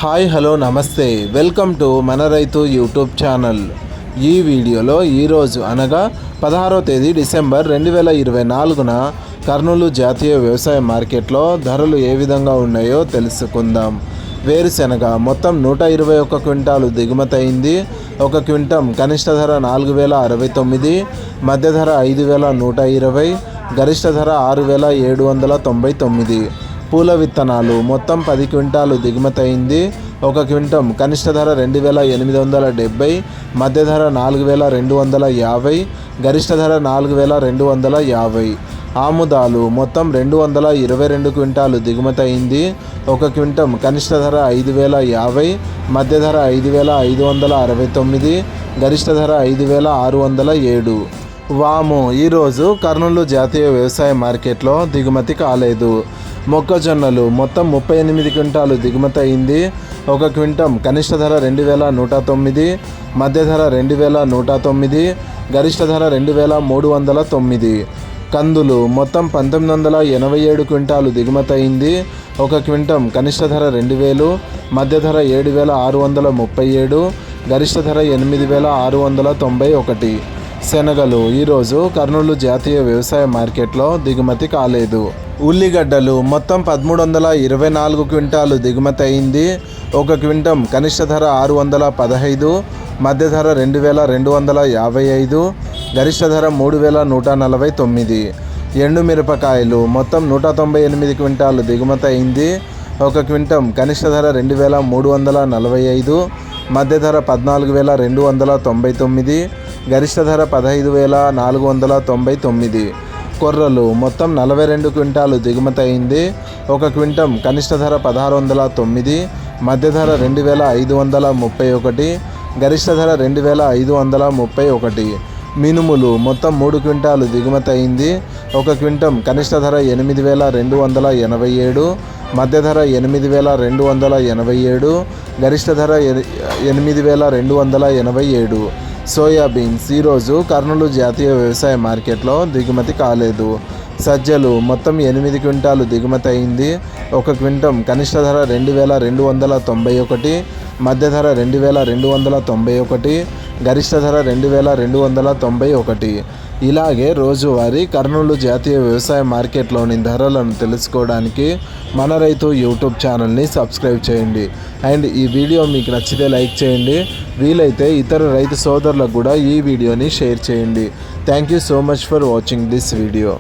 Hi hello నమస్తే, welcome to మన రైతు యూట్యూబ్ ఛానల్. ఈ వీడియోలో ఈరోజు అనగా 16వ తేదీ డిసెంబర్ 2024న కర్నూలు జాతీయ వ్యవసాయ మార్కెట్లో ధరలు ఏ విధంగా ఉన్నాయో తెలుసుకుందాం. వేరుశెనగ మొత్తం 121 క్వింటాలు దిగుమతి అయింది. ఒక క్వింటం కనిష్ట ధర 4069, మధ్య ధర 5120, గరిష్ట ధర 6799. పూల విత్తనాలు మొత్తం 10 క్వింటాలు దిగుమతి అయింది. ఒక క్వింటం కనిష్ట ధర 2870, మధ్య ధర 4250, గరిష్ట ధర 4250. ఆముదాలు మొత్తం 222 క్వింటాలు దిగుమతి అయింది. ఒక క్వింటం కనిష్ట ధర 5050, మధ్య ధర 5569, గరిష్ట ధర 5607. వాము ఈరోజు కర్నూలు జాతీయ వ్యవసాయ మార్కెట్లో దిగుమతి కాలేదు. మొక్కజొన్నలు మొత్తం 38 క్వింటాలు దిగుమతి అయింది. ఒక క్వింటం కనిష్ట ధర 2109, మధ్య ధర 2109, గరిష్ట ధర 2309. కందులు మొత్తం 1987 క్వింటాలు దిగుమతి అయింది. ఒక క్వింటం కనిష్ట ధర 2000, మధ్య ధర 7637, గరిష్ట ధర 8691. శనగలు ఈరోజు కర్నూలు జాతీయ వ్యవసాయ మార్కెట్లో దిగుమతి కాలేదు. ఉల్లిగడ్డలు మొత్తం 1324 క్వింటాలు దిగుమతి అయింది. ఒక క్వింటం కనిష్ట ధర 615, మధ్య ధర 2255, గరిష్ట ధర 3149. ఎండుమిరపకాయలు మొత్తం 198 క్వింటాలు దిగుమతి అయింది. ఒక క్వింటం కనిష్ట ధర 2345, మధ్య ధర 14299, గరిష్ట ధర 15499. కొర్రలు మొత్తం 42 క్వింటాలు దిగుమతి అయింది. ఒక క్వింటం కనిష్ట ధర 1609, మధ్య ధర 2531, గరిష్ట ధర 2531. మినుములు మొత్తం 3 క్వింటాలు దిగుమతి అయింది. ఒక క్వింటం కనిష్ట ధర 8287, మధ్య ధర 8287, గరిష్ట ధర 8287. సోయాబీన్స్ ఈరోజు కర్నూలు జాతీయ వ్యవసాయ మార్కెట్లో దిగుమతి కాలేదు. సజ్జలు మొత్తం 8 క్వింటాలు దిగుమతి అయింది. ఒక క్వింటం కనిష్ట ధర 2291, మధ్య ధర 2291, గరిష్ట ధర 2291. ఇలాగే రోజువారీ కర్నూలు జాతీయ వ్యవసాయ మార్కెట్లోని ధరలను తెలుసుకోవడానికి మన రైతు యూట్యూబ్ ఛానల్ని సబ్స్క్రైబ్ చేయండి. అండ్ ఈ వీడియో మీకు నచ్చితే లైక్ చేయండి. వీలైతే ఇతర రైతు సోదరులకు కూడా ఈ వీడియోని షేర్ చేయండి. Thank you so much for watching this video.